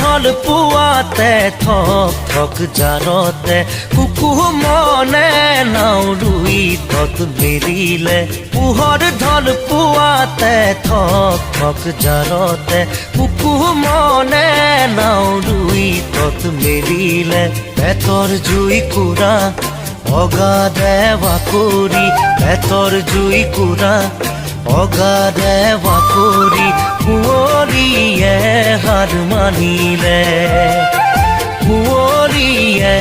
ঢল পুৱাতে থক থক জাৰতে কুকুমনে নাও ৰুই তত মেলিলে পোহৰ ঢল পুৱাতে থক থক জাৰতে কুকুমনে নাও ৰুই তত মেলিলে পেটৰ জুই কুৰা অগাধে কৰি পেটৰ জুই কুৰা অগাধে কৰি কুঁৱৰীয়ে হাৰ মানিলে কুঁৱৰীয়ে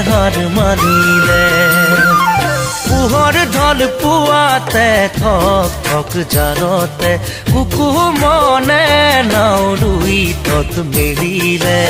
হাৰ মানিলে পোহৰ ঢল পুৱাতে থক থক জাৰতে কুকুমনে নাও ৰুই তত মেলিলে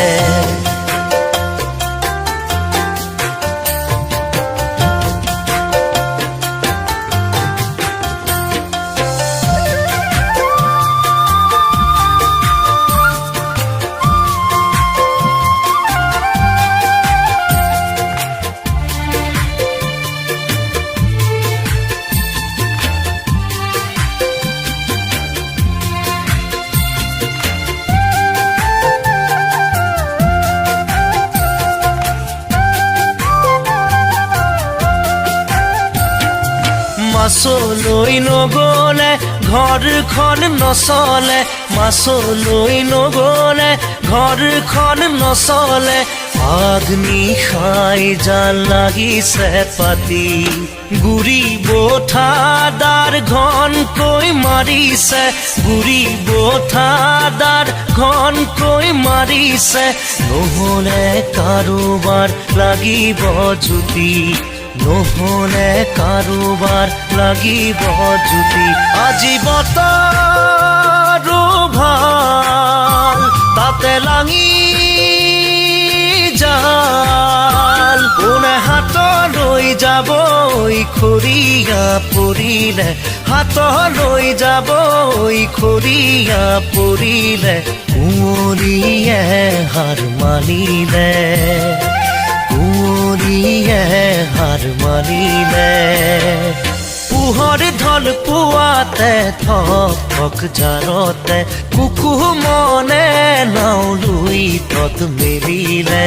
মাছলৈ নগলে ঘৰখন নচলে মাছলৈ নগলে ঘৰখন নচলে আগ্নি খাই জাল লাগিছে পাতি গুৰি বঠাদাৰ ঘনকৈ মাৰিছে গুৰি বঠাদাৰ ঘনকৈ মাৰিছে নহলে কাৰোবাৰ লাগিব জুতি নহলে কাৰোবাৰ লাগিব জুতি আজি বতৰো ভাল তাতে লাঙি জাল কোনে হাতলৈ যাব খৰিয়া পৰিলে হাতলৈ যাব খৰিয়া পৰিলে কুঁৱৰীয়ে হাৰ মানিলে কুঁৱৰীয়ে হাৰ মানিলে পোহৰ ঢল পুৱাতে থক থক জাৰতে কুকুমনে নাও ৰুই তত মেলিলে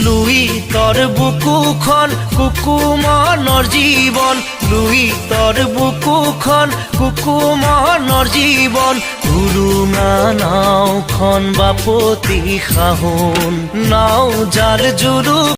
লুই তোৰ বুকুখন কুকুমনৰ জীৱন লুই তোৰ বুকুখন কুকুমনৰ জীৱন উৰুঙা নাওখন বাপতি খাহোন নাও জাল জুৰু